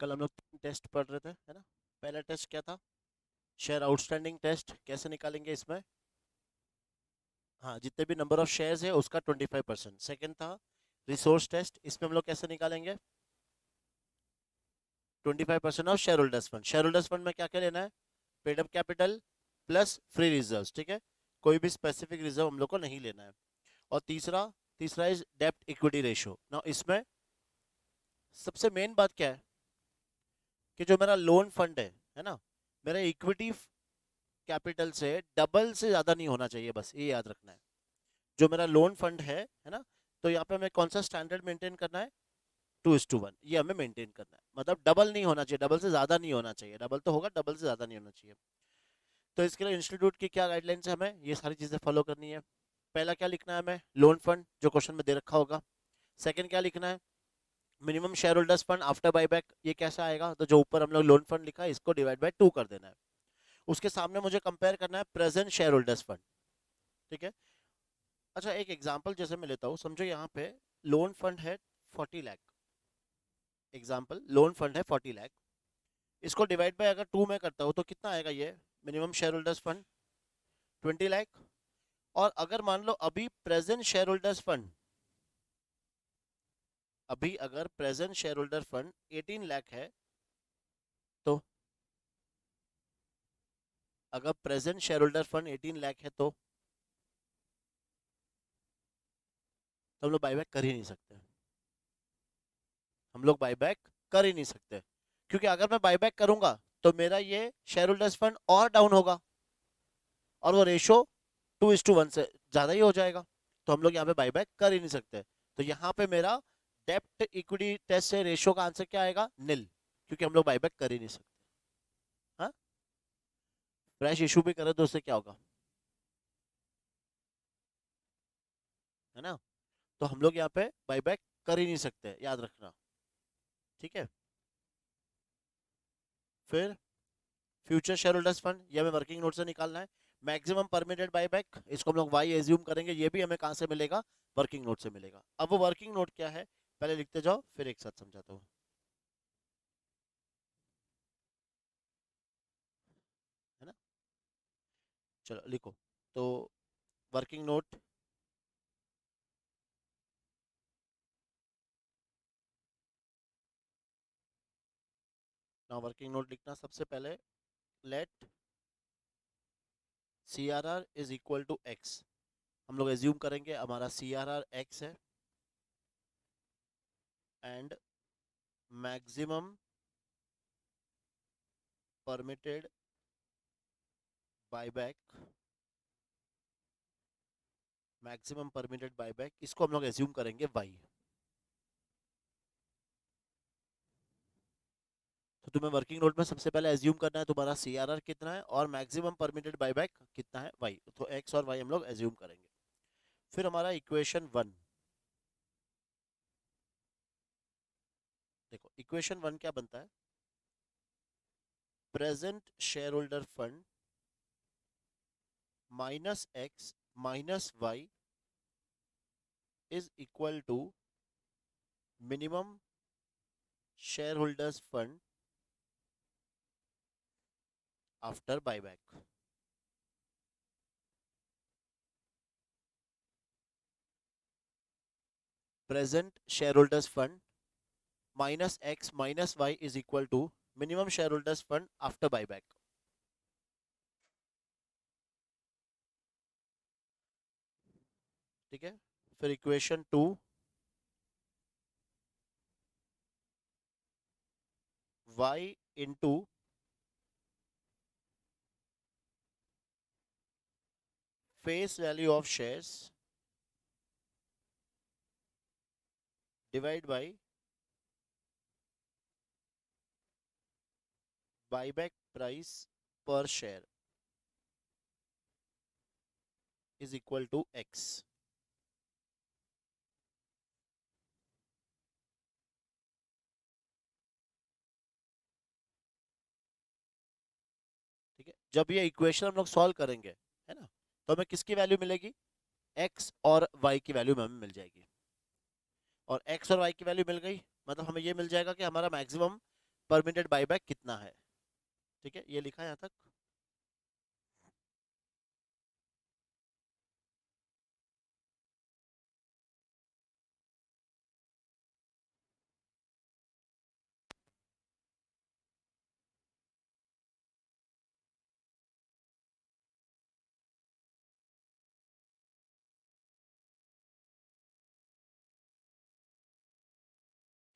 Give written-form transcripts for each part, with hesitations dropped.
कल हम लोग 3 टेस्ट पढ़ रहे थे, है ना। पहला टेस्ट क्या था? Share outstanding test. कैसे निकालेंगे इसमें? हाँ, जितने भी नंबर ऑफ शेयर्स है उसका 25%। सेकंड था रिसोर्स टेस्ट। इसमें हम लोग कैसे निकालेंगे? 25% of share holders fund. Share holders fund में क्या क्या लेना है? Paid up capital plus free reserves, ठीक है। कोई भी स्पेसिफिक रिजर्व हम लोग को नहीं लेना है। और तीसरा तीसरा इज डेप्ट इक्विटी रेशियो। ना इसमें सबसे मेन बात क्या है कि जो मेरा लोन फंड है ना, मेरा इक्विटी कैपिटल से डबल से ज्यादा नहीं होना चाहिए, बस ये याद रखना है। जो मेरा लोन फंड है ना, तो यहाँ पे हमें कौन सा स्टैंडर्ड मेंटेन करना है? 2:1, ये हमें मेंटेन करना है। मतलब डबल नहीं होना चाहिए, डबल से ज्यादा नहीं होना चाहिए। डबल तो होगा, डबल से ज्यादा नहीं होना चाहिए। तो इसके लिए इंस्टीट्यूट की क्या गाइडलाइंस है, हमें ये सारी चीजें फॉलो करनी है। पहला क्या लिखना है हमें? लोन फंड, जो क्वेश्चन में दे रखा होगा। सेकंड क्या लिखना है? Minimum share holders fund after buyback. ये कैसा आएगा? तो जो ऊपर हम लोग लोन फंड लिखा है इसको डिवाइड बाय 2 कर देना है। उसके सामने मुझे कंपेयर करना है प्रेजेंट शेयर होल्डर्स फंड, ठीक है। अच्छा, एक एग्जांपल जैसे मैं लेता हूँ, समझो यहाँ पे लोन फंड है 40 लाख। एग्जांपल, लोन फंड है 40 लाख। इसको डिवाइड बाय अगर 2 में करता हूँ तो कितना आएगा ये? Minimum share holders fund 20 lakh. और अगर मान लो अभी प्रेजेंट शेयर होल्डर्स फंड, अभी अगर present share holder fund 18 lakh है, तो अगर present share holder fund 18 lakh है तो हम लोग बाईबैक कर ही नहीं सकते। हम लोग बाईबैक कर ही नहीं सकते, क्योंकि अगर मैं बाईबैक करूंगा तो मेरा ये शेयर होल्डर्स फंड और डाउन होगा, और वो रेशो 2:1 से ज्यादा ही हो जाएगा। तो हम लोग यहाँ पे बाईबैक कर ही नहीं सकते। तो यहाँ पे मेरा डेप्ट इक्विटी टेस्ट से रेशो का आंसर क्या आएगा? नील, क्योंकि हम लोग बाईबैक कर ही नहीं सकते। हाँ, फ्रेश इशू भी करे तो उससे क्या होगा, है ना। तो हम लोग यहाँ पे बाईबैक कर ही नहीं सकते, याद रखना, ठीक है। फिर फ्यूचर शेयर होल्डर्स फंड, ये हमें वर्किंग नोट से निकालना है। मैक्सिमम परमिटेड बायबैक, इसको हम लोग वाई एज्यूम करेंगे, ये भी हमें कहाँ से मिलेगा? वर्किंग नोट से मिलेगा। अब वो वर्किंग नोट क्या है, पहले लिखते जाओ फिर एक साथ समझाता हूँ, है ना। चलो लिखो। तो वर्किंग नोट, ना वर्किंग नोट लिखना सबसे पहले। Let C R R is equal to X. हम लोग एज्यूम करेंगे हमारा सी आर आर एक्स है, and maximum permitted buyback, maximum permitted buyback इसको हम लोग एज्यूम करेंगे वाई। तो तुम्हें वर्किंग नोट में सबसे पहले एज्यूम करना है तुम्हारा सी आर आर कितना है और मैक्सिमम परमिटेड बायबैक कितना है, वाई। तो एक्स और वाई हम लोग एज्यूम करेंगे। फिर हमारा इक्वेशन 1, देखो इक्वेशन 1 क्या बनता है? Present share holder fund minus X minus Y is equal to minimum share holders fund after buyback. Present share holders fund minus X minus Y is equal to minimum share holders fund after buyback, ठीक है। फिर equation 2, y into face value of shares divide by buyback price per share is equal to X, ठीक है। जब ये equation हम लोग solve करेंगे, है ना, तो हमें किसकी वैल्यू मिलेगी? एक्स और वाई की वैल्यू हमें मिल जाएगी। और एक्स और वाई की वैल्यू मिल गई, मतलब हमें ये मिल जाएगा कि हमारा मैक्सिमम परमिटेड बाईबैक कितना है। ठीक है, ये लिखा है यहाँ तक।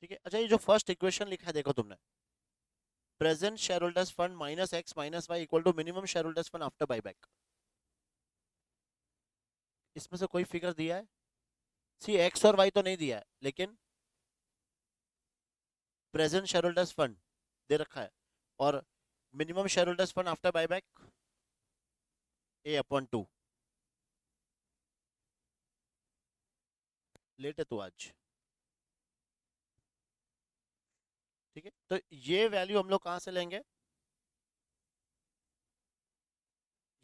ठीक है, अच्छा ये जो फर्स्ट इक्वेशन लिखा है देखो तुमने, present share holders fund minus X minus Y equal to minimum share holders fund after buyback, इसमें से कोई फिगर दिया है? सी एक्स और वाई तो नहीं दिया है, लेकिन प्रेजेंट शेयर होल्डर्स फंड दे रखा है, और minimum share holders fund after buyback A/2। Let है तू आज। ठीक है, तो ये वैल्यू हम लोग कहां से लेंगे?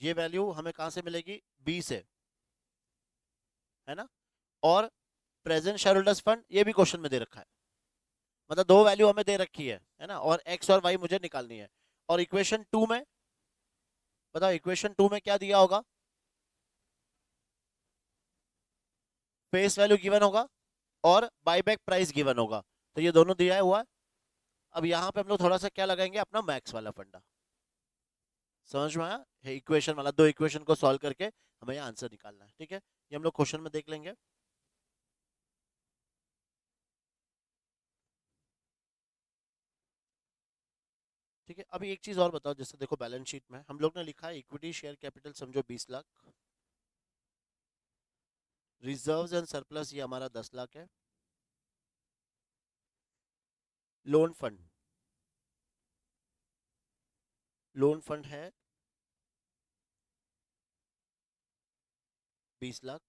ये वैल्यू हमें कहां से मिलेगी? बी से, है ना। और प्रेजेंट शेयर होल्डर्स फंड ये भी क्वेश्चन में दे रखा है, मतलब दो वैल्यू हमें दे रखी है ना, और एक्स और वाई मुझे निकालनी है। और इक्वेशन टू में बताओ, इक्वेशन टू में क्या दिया होगा? फेस वैल्यू गिवन होगा और बाईबैक प्राइस गिवन होगा, तो ये दोनों दिया है हुआ है। अब यहाँ पे हम लोग थोड़ा सा क्या लगाएंगे, अपना मैक्स वाला फंडा। समझ में आया? इक्वेशन वाला, दो इक्वेशन को सॉल्व करके हमें यहाँ आंसर निकालना है। ठीक है, ये हम लोग क्वेश्चन में देख लेंगे। ठीक है, अभी एक चीज और बताओ, जैसे देखो बैलेंस शीट में हम लोग ने लिखा है इक्विटी शेयर कैपिटल समझो 20 लाख, रिजर्व्स एंड सरप्लस ये हमारा 10 लाख है, लोन फंड, लोन फंड है 20 लाख,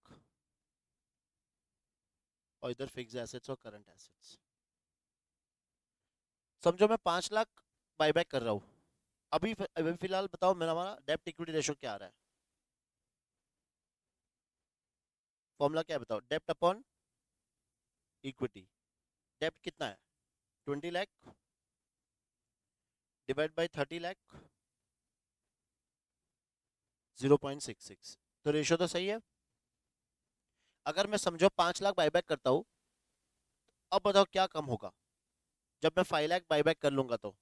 और इधर फिक्स एसेट्स और करंट एसेट्स। समझो मैं 5 लाख बाईबैक कर रहा हूँ, अभी फिलहाल बताओ मेरा हमारा डेप्ट इक्विटी रेशो क्या आ रहा है? फॉर्मूला क्या है बताओ? डेप्ट अपॉन इक्विटी। डेप्ट कितना है? 20 लाख डिवाइड बाई 30 लाख, 0.66। तो रेशियो तो सही है। अगर मैं समझो 5 लाख बाईबैक करता हूँ, अब बताओ क्या कम होगा जब मैं 5 लाख बाईबैक कर लूंगा तो?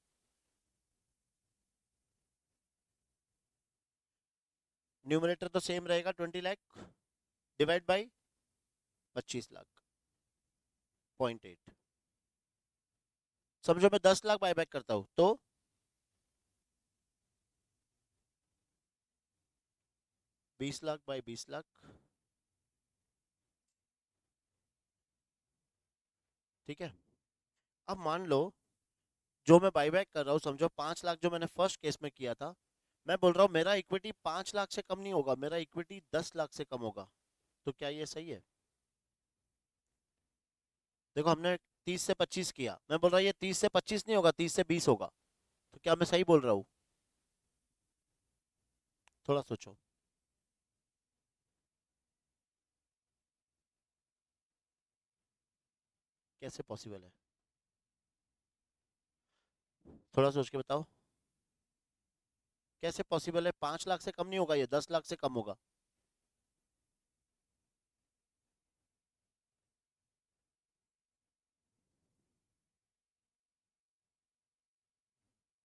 न्यूमरेटर तो सेम रहेगा 20 लाख डिवाइड बाई 25 लाख, 0.8। समझो मैं 10 लाख बाईबैक करता हूँ तो 20 लाख बाई 20 लाख। ठीक है, अब मान लो जो मैं बाईबैक कर रहा हूँ, समझो 5 लाख जो मैंने फर्स्ट केस में किया था, मैं बोल रहा हूँ मेरा इक्विटी 5 लाख से कम नहीं होगा, मेरा इक्विटी 10 लाख से कम होगा। तो क्या ये सही है? देखो हमने 30 से 25 किया, मैं बोल रहा हूँ ये 30 से 25 नहीं होगा, 30 से 20 होगा। तो क्या मैं सही बोल रहा हूँ? थोड़ा सोचो। कैसे पॉसिबल है? थोड़ा सोच के बताओ, कैसे पॉसिबल है? 5 लाख से कम नहीं होगा, ये 10 लाख से कम होगा।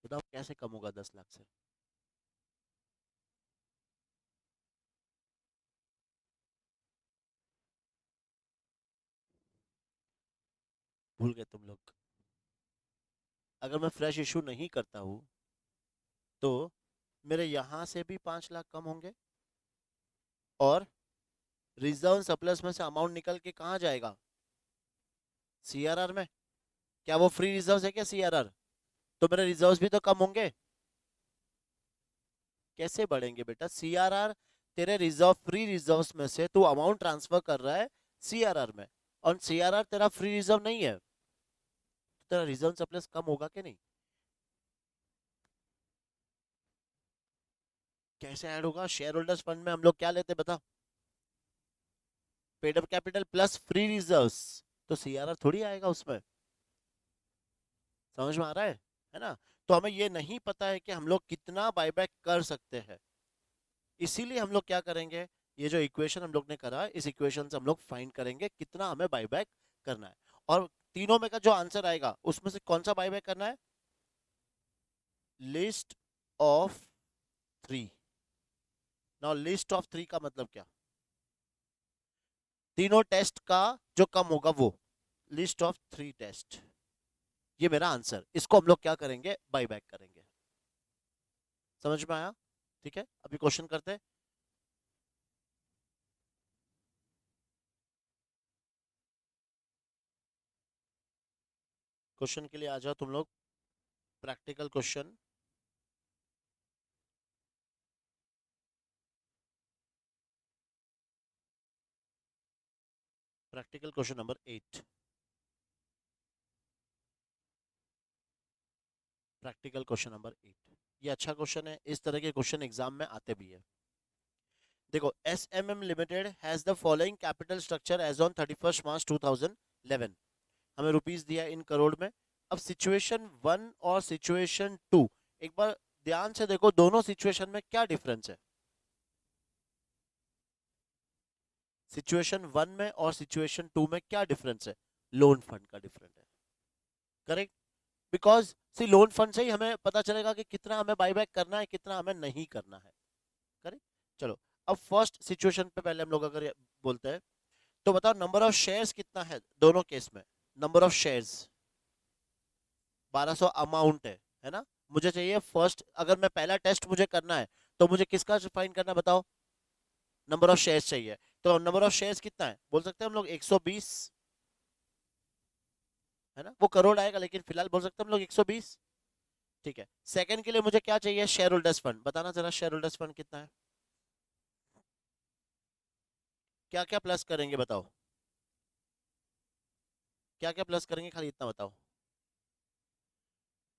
बताओ कैसे कम होगा 10 लाख से? भूल गए तुम लोग। अगर मैं फ्रेश इशू नहीं करता हूँ तो मेरे यहां से भी 5 लाख कम होंगे, और रिजर्व सरप्लस में से अमाउंट निकल के कहाँ जाएगा? सीआरआर में। क्या वो फ्री रिजर्व है क्या सीआरआर? तो मेरे रिजर्व्स भी तो कम होंगे। कैसे बढ़ेंगे बेटा? सीआरआर तेरे रिजर्व, फ्री रिजर्व्स में से तू अमाउंट ट्रांसफर कर रहा है सीआरआर में, और सीआरआर तेरा फ्री रिजर्व नहीं है, तो तेरा रिजर्व सरप्लस कम होगा कि नहीं? कैसे ऐड होगा? शेयर होल्डर्स फंड में हम लोग क्या लेते बता? Paid up capital plus free reserves, तो सीआरआर थोड़ी आएगा उसमें। समझ में आ रहा है? है ना। तो हमें ये नहीं पता है कि हम लोग कितना बायबैक कर सकते हैं, इसीलिए हम लोग क्या करेंगे, ये जो इक्वेशन हम लोग ने करा, इस इक्वेशन से हम लोग फाइंड करेंगे कितना हमें बायबैक करना है। और तीनों में का जो आंसर आएगा उसमें से कौन सा बायबैक करना है, list of three. Now list of three का मतलब क्या, तीनों टेस्ट का जो कम होगा वो, लिस्ट ऑफ थ्री टेस्ट, ये मेरा आंसर, इसको हम लोग क्या करेंगे, बाय बैक करेंगे। समझ में आया, ठीक है, अभी क्वेश्चन करते हैं। क्वेश्चन के लिए आ जाओ तुम लोग, practical question. Practical question number 8। Practical question number 8, ये अच्छा क्वेश्चन है, इस तरह के क्वेश्चन एग्जाम में आते भी है। देखो, S M M limited has the following capital structure as on 31 March 2011। हमें रुपीस दिया इन करोड़ में। अब सिचुएशन वन और सिचुएशन टू, एक बार ध्यान से देखो, दोनों सिचुएशन में क्या डिफरेंस है। सिचुएशन वन में और सिचुएशन टू में क्या डिफरेंस है, लोन फंड का डिफरेंस है, correct. Because see loan fund से ही हमें पता चलेगा कि कितना हमें बाईबैक करना है, कितना हमें नहीं करना है, करेक्ट। चलो, अब फर्स्ट सिचुएशन पे पहले हम लोग अगर बोलते हैं, तो बताओ नंबर ऑफ शेयर्स कितना है दोनों केस में। नंबर ऑफ शेयर्स 1200 अमाउंट है ना। मुझे चाहिए फर्स्ट, अगर मैं पहला टेस्ट मुझे करना है तो मुझे किसका फाइंड करना है, बताओ। नंबर ऑफ शेयर्स चाहिए, तो नंबर ऑफ शेयर्स कितना है, बोल सकते हैं हम लोग 120, है ना, वो करोड़ आएगा लेकिन फिलहाल बोल सकते हैं हम लोग 120। ठीक है, सेकंड के लिए मुझे क्या चाहिए, शेयर होल्डर्स फंड, बताना जरा शेयर होल्डर्स फंड कितना है, क्या क्या प्लस करेंगे बताओ, क्या क्या प्लस करेंगे, खाली इतना बताओ।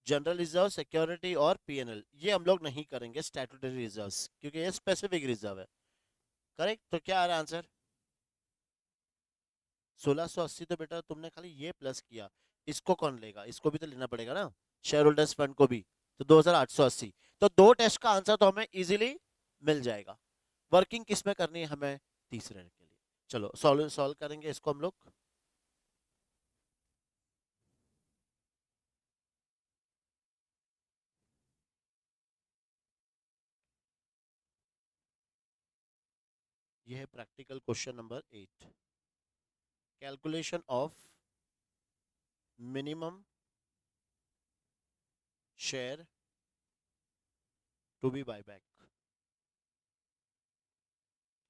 जनरल रिजर्व, सिक्योरिटी और पीएनएल, ये हम लोग नहीं करेंगे स्टैट्यूटरी रिजर्व्स, क्योंकि ये स्पेसिफिक रिजर्व है, करेक्ट। तो क्या आ रहा है आंसर, 1680। तो बेटा तुमने खाली ये प्लस किया, इसको कौन लेगा, इसको भी तो लेना पड़ेगा ना, शेयर होल्डर्स फंड को भी। तो 2880, तो दो टेस्ट का आंसर तो हमें इजीली मिल जाएगा। वर्किंग किस में करनी है हमें, तीसरे के लिए। चलो सॉल्व सॉल्व करेंगे इसको हम लोग। ये है practical question number 8, calculation of minimum share to be buyback,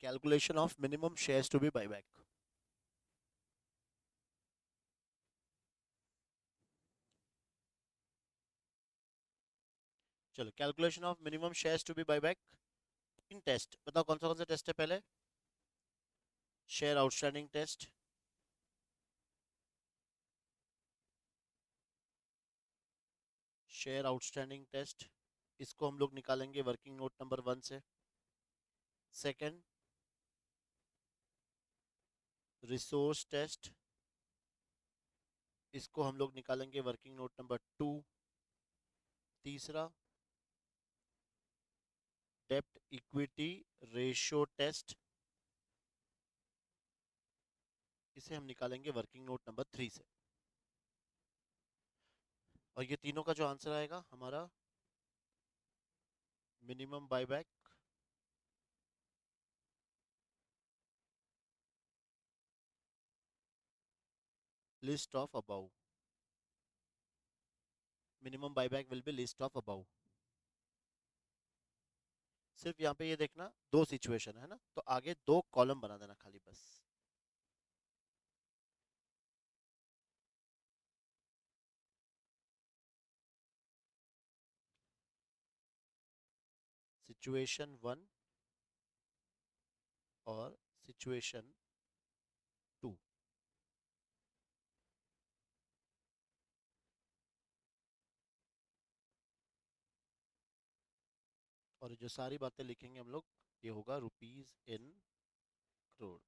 calculation of minimum shares to be buyback. चलो, calculation of minimum shares to be buyback. इन टेस्ट बताओ कौन सा टेस्ट है पहले, share outstanding test, share outstanding test, इसको हम लोग निकालेंगे वर्किंग नोट नंबर 1 से। सेकंड, रिसोर्स टेस्ट, इसको हम लोग निकालेंगे वर्किंग नोट नंबर 2। तीसरा, डेब्ट इक्विटी रेशियो टेस्ट, इसे हम निकालेंगे वर्किंग नोट नंबर 3 से। और ये तीनों का जो आंसर आएगा हमारा, minimum buyback, list of about, minimum buyback will be list of about. सिर्फ यहाँ पे ये देखना, दो सिचुएशन है ना, तो आगे दो कॉलम बना देना खाली बस। सिचुएशन 1 और सिचुएशन 2। और जो सारी बातें लिखेंगे हम लोग, ये होगा rupees in crore,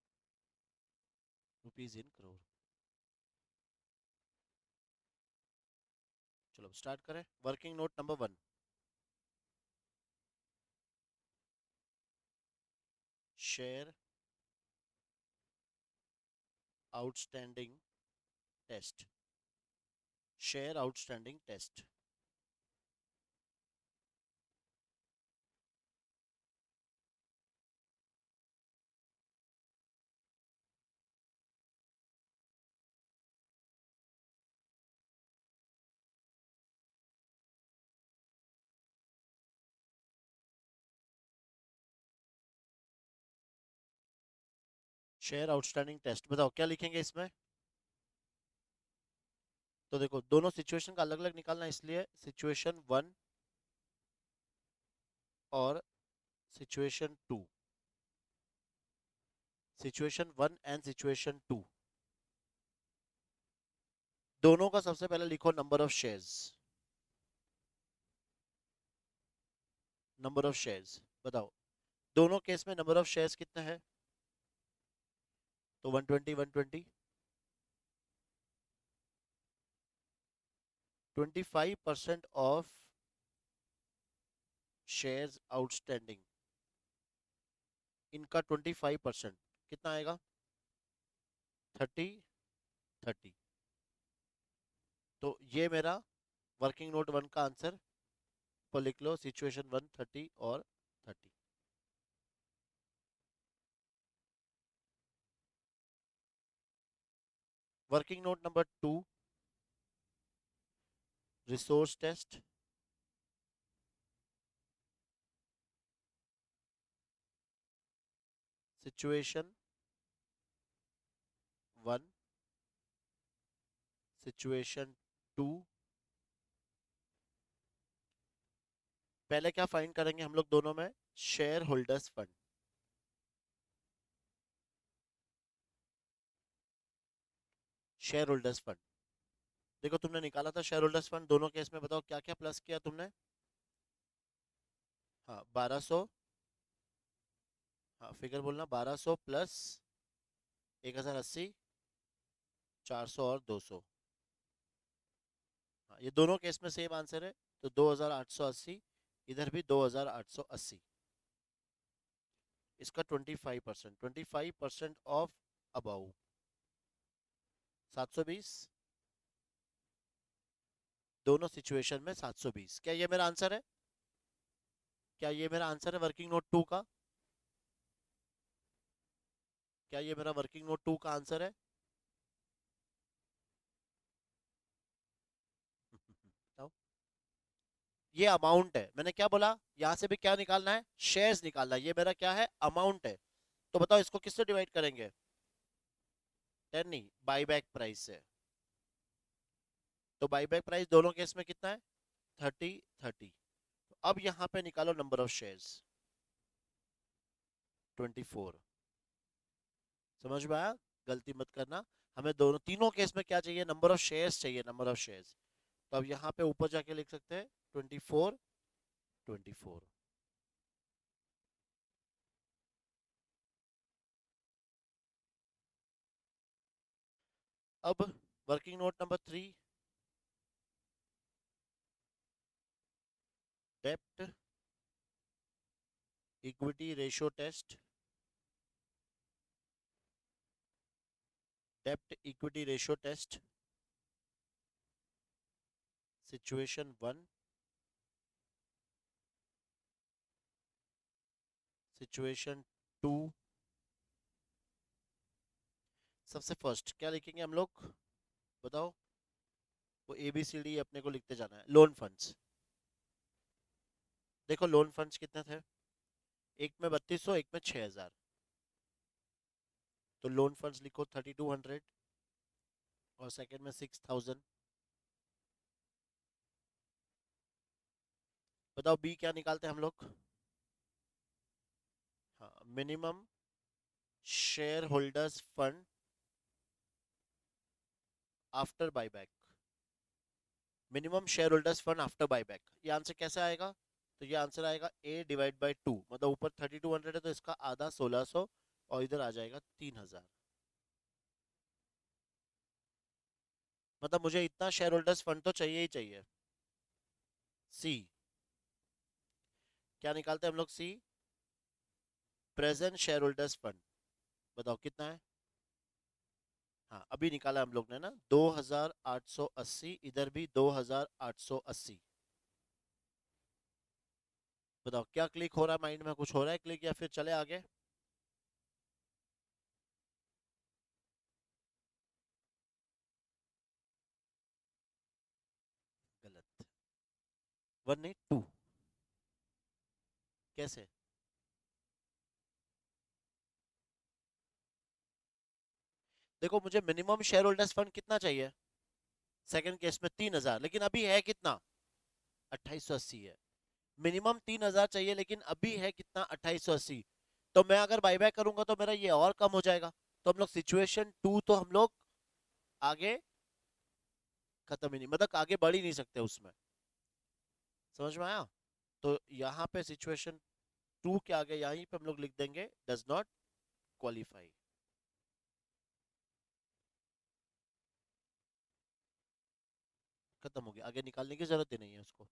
rupees in crore. चलो स्टार्ट करें। Working note number 1, share outstanding test. Share outstanding test. Share outstanding test, बताओ क्या लिखेंगे इसमें। तो देखो दोनों सिचुएशन का अलग अलग निकालना है, इसलिए सिचुएशन 1 और सिचुएशन 2। सिचुएशन 1 एंड सिचुएशन 2 दोनों का सबसे पहले लिखो number of shares. Number of shares बताओ, दोनों केस में नंबर ऑफ शेयर्स कितना है। तो 120 120। 25% ऑफ शेयर्स आउटस्टैंडिंग, इनका 25% कितना आएगा, 30 30। तो ये मेरा वर्किंग नोट 1 का आंसर पर लिख लो, सिचुएशन 1 30 और 30। Working note number 2, resource test. Situation 1, situation 2। पहले क्या फाइंड करेंगे हम लोग दोनों में, share holders fund. Share holders fund, देखो तुमने निकाला था शेयर होल्डर्स फंड दोनों केस में, बताओ क्या क्या प्लस किया तुमने। हाँ 1200, हाँ फिगर बोलना, 1200 प्लस 1080, 400 और 200। हाँ ये दोनों केस में सेम आंसर है, तो 2880, इधर भी 2880। इसका 25%, 25% ऑफ अबाउ 720, दोनों सिचुएशन में 720। क्या ये मेरा आंसर है, क्या ये मेरा आंसर है वर्किंग नोट 2 का, क्या ये मेरा वर्किंग नोट 2 का आंसर है। बताओ। ये अमाउंट है, मैंने क्या बोला, यहां से भी क्या निकालना है, शेयर्स निकालना है, ये मेरा क्या है, अमाउंट है। तो बताओ इसको किससे डिवाइड करेंगे, 10 नहीं, बाईबैक प्राइस से। तो बाईबैक प्राइस दोनों केस में कितना है, 30 30। अब यहां पे निकालो नंबर ऑफ शेयर्स, 24। समझ में आया, गलती मत करना। हमें दोनों तीनों केस में क्या चाहिए, नंबर ऑफ शेयर्स चाहिए, नंबर ऑफ शेयर्स। तो अब यहाँ पे ऊपर जाके लिख सकते हैं 24 24। अब वर्किंग नोट नंबर 3, डेप्ट इक्विटी रेशियो टेस्ट। डेप्ट equity ratio test, situation 1, situation 2। सबसे फर्स्ट क्या लिखेंगे हम लोग, बताओ। वो ए बी सी डी अपने को लिखते जाना है। लोन फंड्स, देखो लोन फंड्स कितने थे, एक में 3200, एक में 6000। तो लोन फंड्स लिखो 3200, और सेकंड में 6000। बताओ बी क्या निकालते हैं हम लोग। हाँ minimum share holders fund after buyback. Minimum share holders fund after buyback, ये आंसर कैसे आएगा, तो ये आंसर आएगा ए डिवाइड बाई 2, मतलब ऊपर 3200 है तो इसका आधा 1600, और इधर आ जाएगा 3000। मतलब मुझे इतना शेयर होल्डर्स फंड तो चाहिए ही चाहिए। सी, क्या निकालते हैं हम लोग? सी, प्रेजेंट शेयर होल्डर्स फंड। बताओ कितना है? हाँ अभी निकाला हम लोग ने ना, 2880, इधर भी 2880। बताओ क्या क्लिक हो रहा है माइंड में? कुछ हो रहा है क्लिक, या फिर चले आगे? गलत। वन नहीं, टू। कैसे? देखो मुझे मिनिमम शेयर होल्डर्स फंड कितना चाहिए? सेकंड केस में 3000, लेकिन अभी है कितना? 2880 है। मिनिमम 3000 चाहिए, लेकिन अभी है कितना? 2880। तो मैं अगर बायबैक करूंगा तो मेरा ये और कम हो जाएगा। तो हम लोग सिचुएशन टू तो हम लोग आगे खत्म ही नहीं, मतलब आगे बढ़ ही नहीं सकते उसमें। समझ में आया? तो यहाँ पे सिचुएशन टू के आगे यहीं पे हम लोग लिख देंगे डज नॉट क्वालिफाई। खत्म हो गया, आगे निकालने की जरूरत ही नहीं है उसको।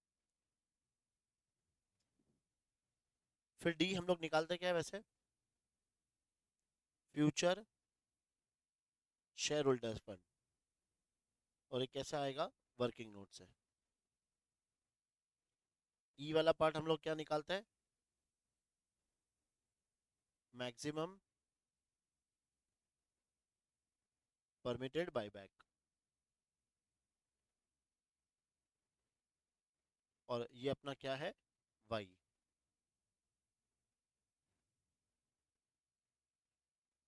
फिर डी हम लोग निकालते क्या है वैसे? Future share holders fund. और ये कैसे आएगा? वर्किंग नोट से। ई वाला पार्ट हम लोग क्या निकालते हैं? Maximum permitted buyback. और ये अपना क्या है? वाई।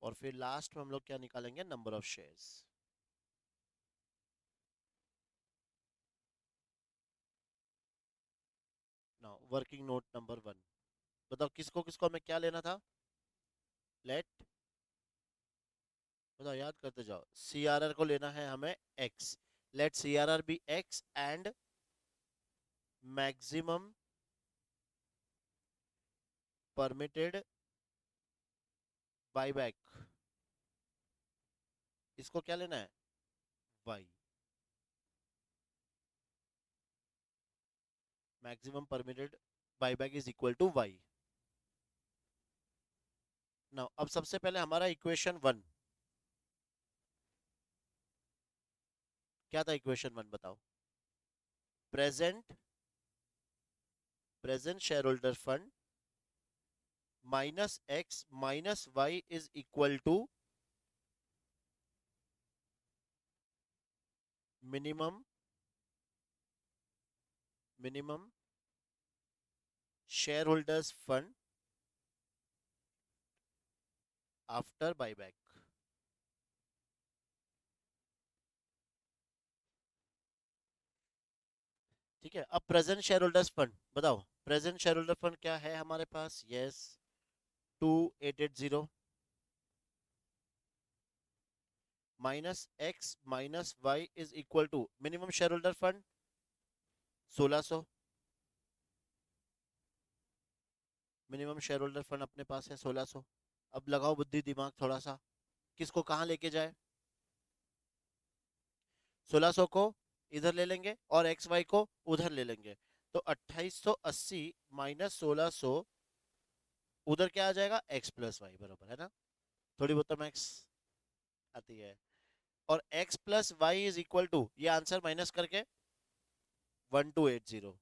और फिर लास्ट में हम लोग क्या निकालेंगे? Number of shares. Now working note number one. बताओ किसको किसको हमें क्या लेना था? लेट, बताओ याद करते जाओ, सी आर आर को लेना है हमें X. Let C R R B X and maximum permitted buyback, इसको क्या लेना है? Y. Maximum permitted buyback is equal to Y. Now अब सबसे पहले हमारा इक्वेशन वन क्या था? इक्वेशन वन बताओ। Present present share holder fund minus X minus Y is equal to minimum minimum share holders fund after buyback. ठीक है, अब प्रेजेंट शेयर होल्डर्स फंड बताओ। प्रेजेंट शेयर होल्डर फंड क्या है हमारे पास? Yes, 2880 minus X minus Y is equal to minimum share holder fund 1600। Minimum share holder fund अपने पास है 1600। अब लगाओ बुद्धि दिमाग थोड़ा सा, किसको कहाँ लेके जाए? 1600 को इधर ले लेंगे और एक्स वाई को उधर ले लेंगे। तो 2880 माइनस 1600, उधर क्या आ जाएगा? एक्स प्लस वाई, बराबर है ना? थोड़ी बहुत तो मैक्स आती है। और X plus Y is equal to, ये आंसर माइनस करके 1280।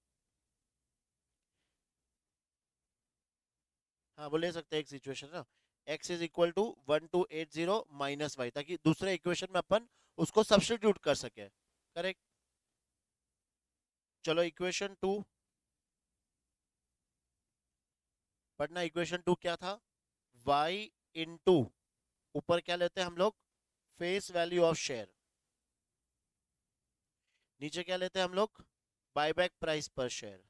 हाँ वो ले सकते हैं, एक सिचुएशन ना। X is equal to 1280 minus Y, ताकि दूसरे इक्वेशन में अपन उसको सब्स्टिट्यूट कर सके। करेक्ट। चलो इक्वेशन टू पढ़ना। इक्वेशन टू क्या था? y इंटू, ऊपर क्या लेते हैं हम लोग? Face value of share. नीचे क्या लेते हैं हम लोग? Buyback price per share.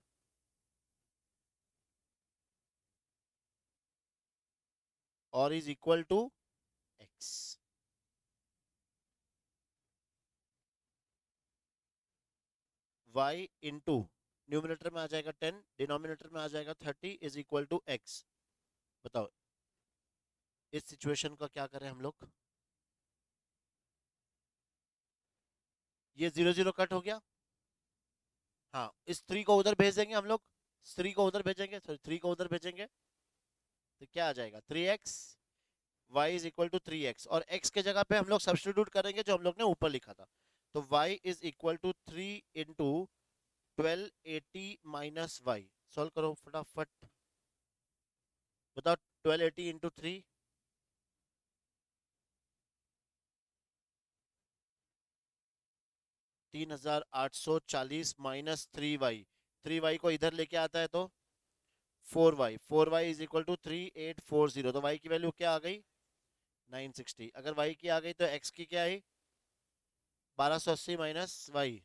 और is equal to X. y into, numerator में आ जाएगा 10, डिनोमिनेटर में आ जाएगा 30, इज इक्वल टू एक्स। बताओ इस सिचुएशन का क्या करें हम लोग? ये जीरो जीरो कट हो गया। हाँ, इस 3 को उधर भेज देंगे हम लोग, 3 को उधर भेजेंगे, सॉरी 3 को उधर भेजेंगे, तो क्या आ जाएगा 3x, y is equal to 3x, और x के जगह पे हम लोग सब्स्टिट्यूट करेंगे जो हम लोग ने ऊपर लिखा था। तो y is equal to 3 into 1280 minus Y. Solve करो फटाफट, बताओ 1280 इंटू 3, 3840 माइनस 3y, 3y को इधर लेके आता है तो 4y, 4y is equal to 3840, तो y की वैल्यू क्या आ गई 960। अगर y की आ गई तो x की क्या आई 1280 माइनस वाई,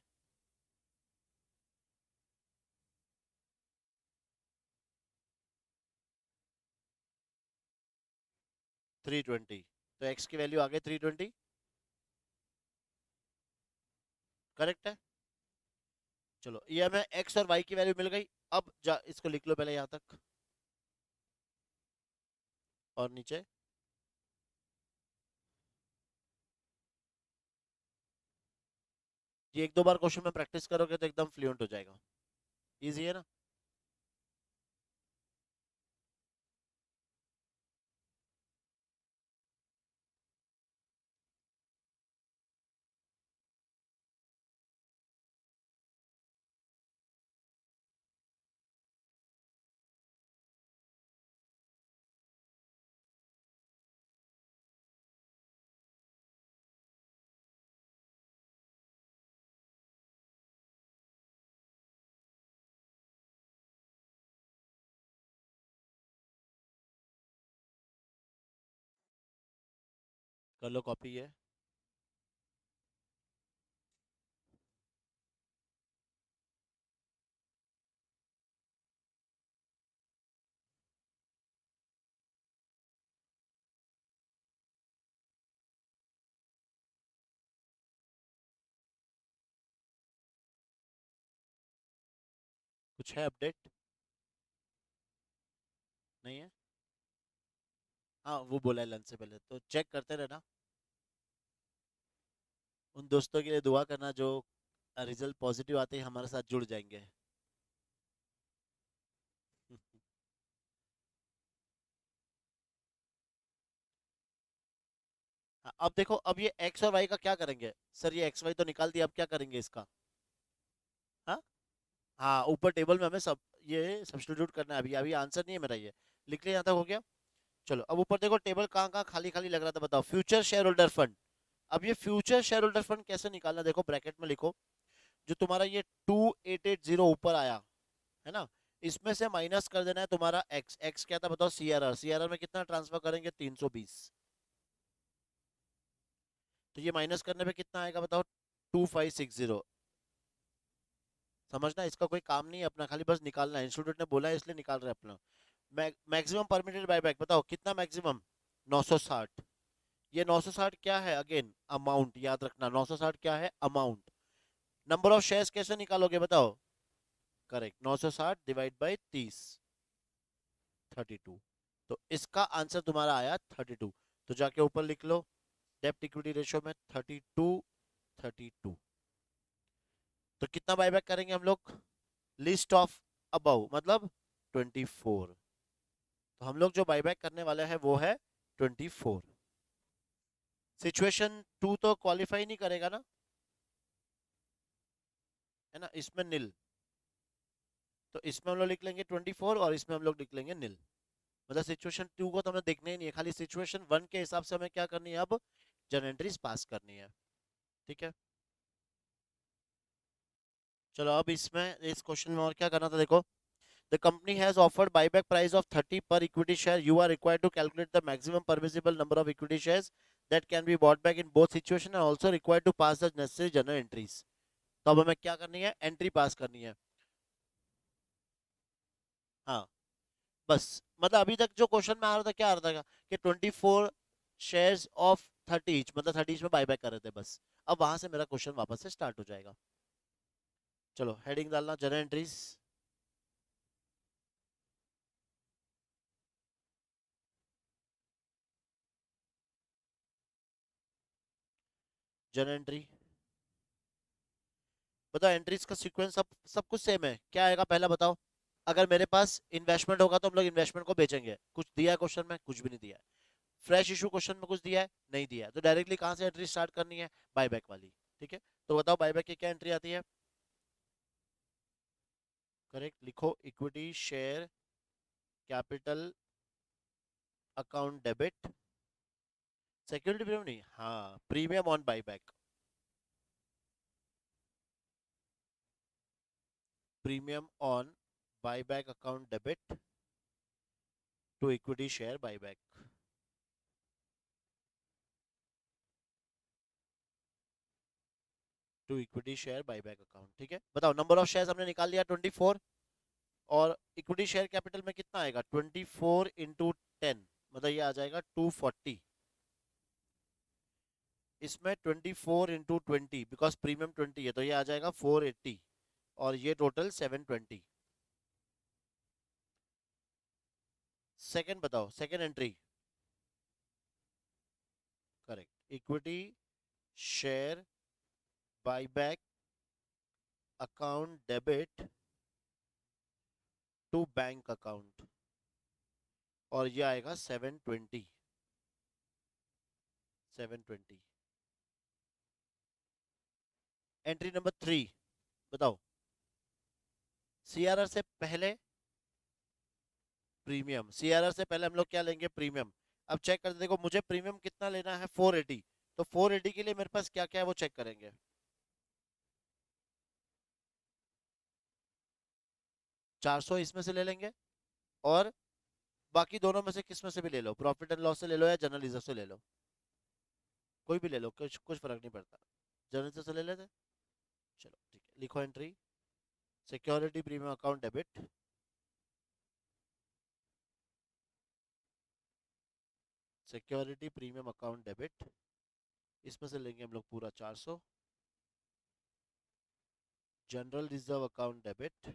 320, तो x की वैल्यू आ गई 320, करेक्ट है। चलो ये हमें x और y की वैल्यू मिल गई। अब जा इसको लिख लो पहले यहाँ तक, और नीचे ये एक दो बार क्वेश्चन में प्रैक्टिस करोगे तो एकदम फ्लुएंट हो जाएगा, इजी है ना। कर लो कॉपी ये, कुछ है अपडेट नहीं है। हाँ वो बोला है लंच से पहले, तो चेक करते रहना। उन दोस्तों के लिए दुआ करना जो रिजल्ट पॉजिटिव आते ही हमारे साथ जुड़ जाएंगे। हाँ, अब देखो, अब ये एक्स और वाई का क्या करेंगे सर, ये एक्स वाई तो निकाल दिया, अब क्या करेंगे इसका। हाँ, हाँ ऊपर टेबल में हमें सब ये सब्स्टिट्यूट करना है, अभी अभी आंसर नहीं है मेरा ये, लिख लिया, यहाँ तक हो गया। चलो अब ऊपर देखो टेबल कहाँ कहाँ खाली खाली लग रहा था, बताओ फ्यूचर शेयर होल्डर फंड। अब ये फ्यूचर शेयर होल्डर फंड कैसे निकालना, देखो ब्रैकेट में लिखो, जो तुम्हारा ये 2880 ऊपर आया है ना, इसमें से माइनस कर देना है तुम्हारा एक्स, एक्स क्या था बताओ, सीआरआर, सीआरआर में कितना ट्रांसफर करेंगे 320, तो ये माइनस करने पे कितना आएगा बताओ 2560। समझना, इसका कोई काम नहीं है अपना, खाली बस निकालना है, इंस्टीट्यूट ने बोला है इसलिए निकाल रहे हैं अपना। मैक्सिमम परमिटेड बायबैक बताओ कितना मैक्सिमम, 960। ये 960 क्या है, अगेन अमाउंट याद रखना, 960 क्या है अमाउंट। नंबर ऑफ शेयर्स कैसे निकालोगे बताओ, करेक्ट 960 डिवाइड बाई 30, 32, तो इसका आंसर तुम्हारा आया 32। तो जाके ऊपर लिख लो, डेप्ट इक्विटी रेशियो में 32, 32। तो कितना बायबैक करेंगे हम लोग, लिस्ट ऑफ अबव मतलब 24, तो हम लोग जो बायबैक करने वाले हैं वो है 24। सिचुएशन टू तो क्वालिफाई नहीं करेगा ना, है ना, इसमें नील, तो इसमें हम लोग लिख लेंगे 24 और इसमें हम लोग लिख लेंगे नील। मतलब सिचुएशन टू को तो हमें देखना ही नहीं है, खाली सिचुएशन वन के हिसाब से हमें क्या करनी है अब, जर्नल एंट्रीज पास करनी है। ठीक है, चलो अब इसमें इस क्वेश्चन में और क्या करना था देखो, the company has offered buyback price of 30 per equity share, you are required to calculate the maximum permissible number of equity shares that can be bought back in both situation and also required to pass the necessary journal entries. तो अब हमें क्या करनी है, entry पास करनी है। हाँ, बस मतलब अभी तक जो क्वेश्चन में आ रहा था क्या आ रहा था कि 24 शेयर्स ऑफ 30 ईच, मतलब 30 ईच में बायबैक कर रहे थे बस। अब वहां से मेरा क्वेश्चन वापस से स्टार्ट हो जाएगा। चलो हेडिंग डालना, जर्नल एंट्रीज, जर्नल एंट्री, बताओ एंट्रीज का सीक्वेंस सब कुछ सेम है, क्या आएगा पहला बताओ। अगर मेरे पास इन्वेस्टमेंट होगा तो हम लोग इन्वेस्टमेंट को बेचेंगे, कुछ दिया है क्वेश्चन में, कुछ भी नहीं दिया है। फ्रेश इशू क्वेश्चन में कुछ दिया है, नहीं दिया है, तो डायरेक्टली कहां से एंट्री स्टार्ट करनी है, बायबैक वाली। ठीक है, तो बताओ बायबैक की क्या एंट्री आती है। करेक्ट, लिखो equity share capital account debit, security premium नहीं, हाँ premium on buyback, premium on buyback account debit to equity share buyback. To equity share buyback account, ठीक है। बताओ नंबर ऑफ शेयर्स हमने निकाल लिया 24, और इक्विटी शेयर कैपिटल में कितना आएगा 24 × 10, मतलब ये आ जाएगा 240। इसमें 24 × 20, बिकॉज प्रीमियम 20 है तो ये आ जाएगा 480, और ये टोटल 720। सेकंड बताओ, second entry. Correct, equity share buyback account debit to bank account, और ये आएगा 720। 720। एंट्री नंबर 3 बताओ, सीआरआर से पहले प्रीमियम, सीआरआर से पहले हम लोग क्या लेंगे, प्रीमियम। अब चेक करते, देखो मुझे प्रीमियम कितना लेना है 480, तो 480 के लिए मेरे पास क्या क्या है वो चेक करेंगे। 400 इसमें से ले लेंगे, और बाकी दोनों में से किस में से भी ले लो, प्रॉफिट एंड लॉस से ले लो या जनरल रिजर्व से ले लो, कोई भी ले लो, कुछ कुछ फर्क नहीं पड़ता। जनरल रिजर्व से ले लेते, चलो ठीक है, लिखो entry security premium account debit, security premium account debit, इसमें से लेंगे हम लोग पूरा 400, जनरल रिजर्व अकाउंट डेबिट,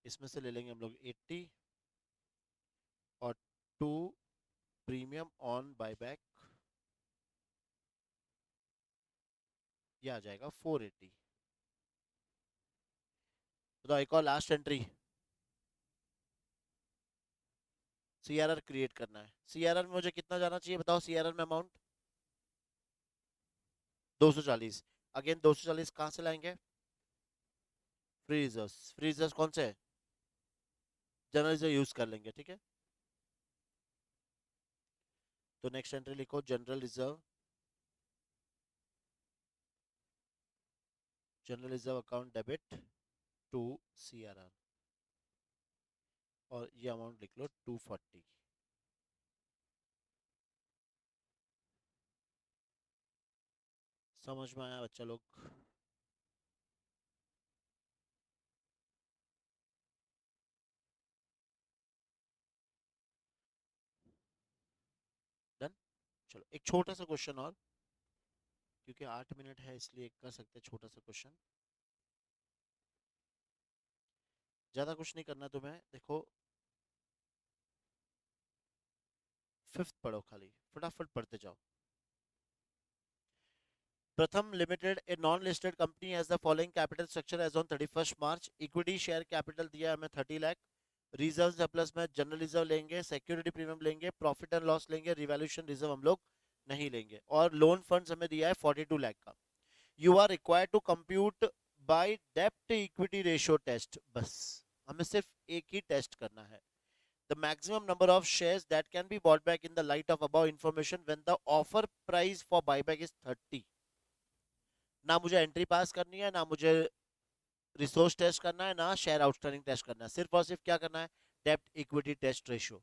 इसमें से ले लेंगे हम लोग 80, और टू प्रीमियम ऑन बायबैक, ये आ जाएगा 480। बताओ एक और लास्ट एंट्री, सीआरआर क्रिएट करना है। सीआरआर में मुझे कितना जाना चाहिए बताओ, सीआरआर में अमाउंट 240। अगेन 240 कहां से लाएंगे, फ्री रिजर्व, फ्री रिजर्व कौन से है, जनरल रिजर्व यूज कर लेंगे, ठीक है। तो नेक्स्ट एंट्री लिखो general reserve, general reserve account debit to CRR, और ये अमाउंट लिख लो 240। समझ में आया बच्चा लोग। डन। चलो एक छोटा सा क्वेश्चन और, क्योंकि 8 मिनट है इसलिए कर सकते हैं छोटा सा क्वेश्चन, ज्यादा कुछ नहीं करना तुम्हें। देखो फिफ्थ पढ़ो, खाली फटाफट पढ़ते जाओ। Pratham limited a non listed company has the following capital structure as on 31 March. Equity share capital दिया है हमें 30 लाख, रिजर्व सरप्लस में जनरल रिजर्व लेंगे, सिक्योरिटी प्रीमियम लेंगे, प्रॉफिट एंड लॉस लेंगे, रिवैल्यूएशन रिजर्व हम लोग नहीं लेंगे, और लोन फंड्स हमें दिया है 42 लाख का। You are required to compute by डेप्ट इक्विटी रेशियो टेस्ट, बस हमें सिर्फ एक ही टेस्ट करना है। The maximum number of shares that can be bought back in the light of above information when the offer price for buyback is 30। ना मुझे entry पास करनी है, ना मुझे रिसोर्स टेस्ट करना है, ना शेयर आउटस्टैंडिंग टेस्ट करना है, सिर्फ और सिर्फ क्या करना है, डेप्ट इक्विटी टेस्ट रेशियो।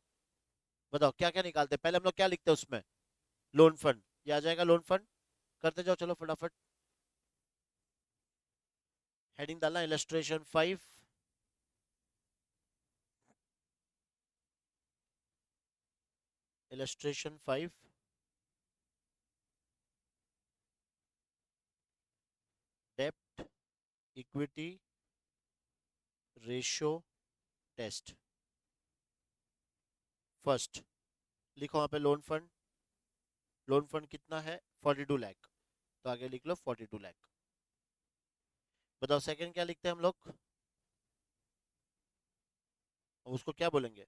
बताओ क्या क्या निकालते हैं, पहले हम लोग क्या लिखते हैं उसमें, लोन फंड, ये आ जाएगा लोन फंड, करते जाओ चलो फटाफट। हेडिंग डालना इलस्ट्रेशन 5, इलस्ट्रेशन 5, डेप्ट इक्विटी रेशियो टेस्ट। फर्स्ट लिखो वहां पे लोन फंड, लोन फंड कितना है 42 लाख, तो आगे लिख लो 42 लाख। बताओ सेकंड क्या लिखते हैं हम लोग, उसको क्या बोलेंगे?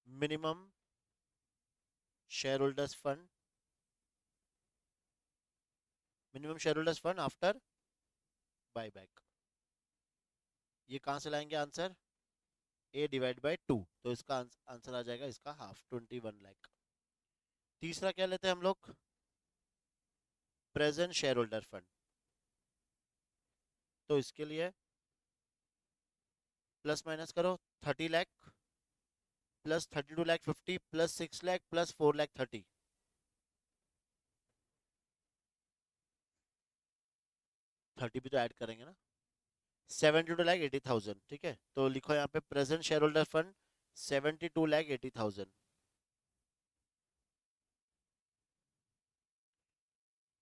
Minimum share holders fund, minimum share holders fund after buyback. ये कहां से लाएंगे आंसर? ए डिवाइड बाय 2, तो इसका आंसर आ जाएगा इसका हाफ, 21 लाख। तीसरा क्या लेते हैं हम लोग? Present share holder fund. तो इसके लिए प्लस माइनस करो, 30 lakh plus 32 lakh 50 plus 6 lakh plus 4 lakh 30, 30 भी तो ऐड करेंगे ना। 72 लाख 80,000, ठीक है। तो लिखो यहाँ पे present share holder fund 72 lakh 80,000।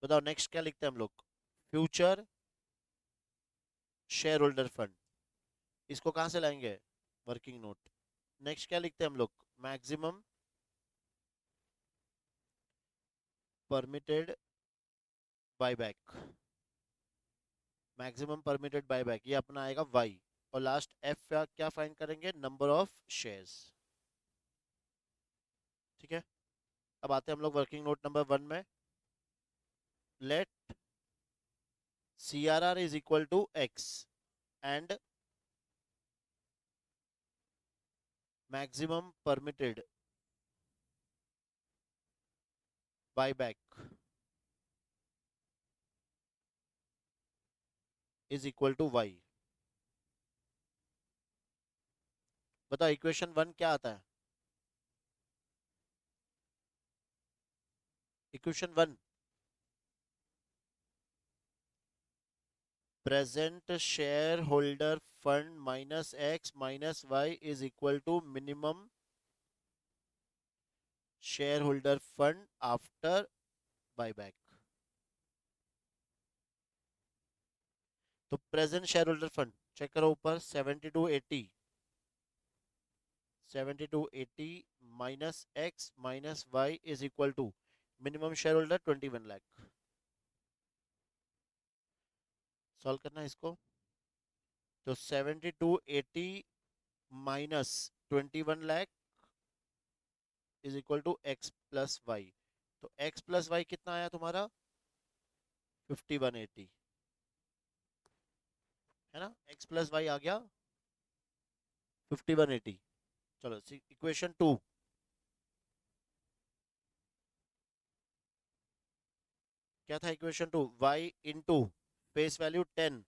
बताओ नेक्स्ट क्या लिखते हैं हम लोग? फ्यूचर शेयर होल्डर फंड, इसको कहां से लाएंगे? Working note. नेक्स्ट क्या लिखते हैं हम लोग? Maximum permitted buyback, maximum permitted buyback ये अपना आएगा वाई। और लास्ट एफ क्या क्या फाइंड करेंगे? नंबर ऑफ शेयर्स, ठीक है। अब आते हैं हम लोग वर्किंग नोट नंबर 1 में। Let CRR is equal to X and maximum permitted buyback is equal to Y. बताओ इक्वेशन 1 क्या आता है? Equation 1, present share holder fund minus X minus Y is equal to minimum share holder fund after buyback. तो present share holder fund check करो ऊपर, 7280 minus X minus Y is equal to minimum share holder 21 lakh. Solve करना है इसको। तो 7280 minus 21 lakh is equal to x plus y. तो x plus y कितना आया तुम्हारा? 5180, है ना। एक्स प्लस वाई आ गया 5180। चलो इक्वेशन 2, क्या था equation 2? Y into face value 10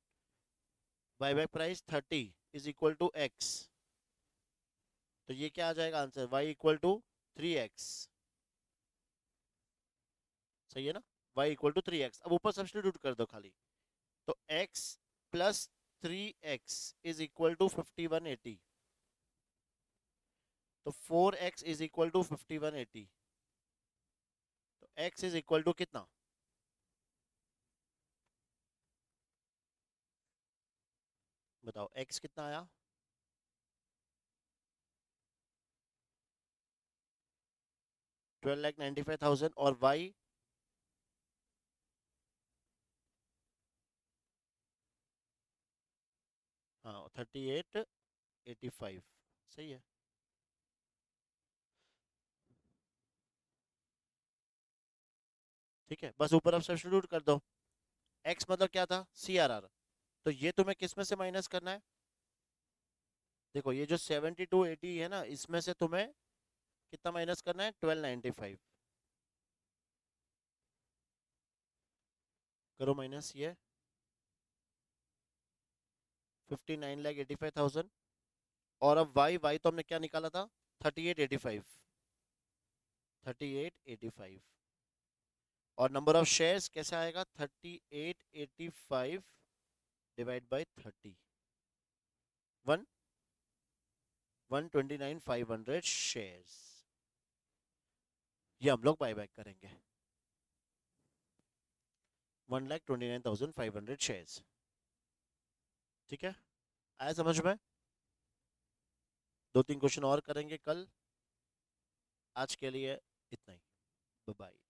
buyback price 30 is equal to x. तो ये क्या आ जाएगा answer? y equal to 3x। सही है ना। y equal to 3x। अब ऊपर सब्स्टिट्यूट कर दो खाली। तो x plus 3x is equal to 5180। तो 4x इज इक्वल टू 5180। तो x इज इक्वल टू कितना? बताओ x कितना आया? 12,95,000 और y? हाँ 3885। सही है। ठीक है, बस ऊपर अब सब्स्टिट्यूट कर दो। x मतलब क्या था? CRR। तो ये तुम्हें किस में से माइनस करना है? देखो ये जो 7280 है ना, इसमें से तुम्हें कितना माइनस करना है? 1295। करो माइनस ये 59,85,000। और अब वाई तो हमने क्या निकाला था? 3885। 3885। और नंबर ऑफ शेयर्स कैसे आएगा? 3885 डिवाइड बाई 30, 129,500 शेयर्स। ये हम लोग बायबैक करेंगे, 1,29,500 शेयर्स। ठीक है, आया समझ में? दो तीन क्वेश्चन और करेंगे कल। आज के लिए इतना ही। Bye bye.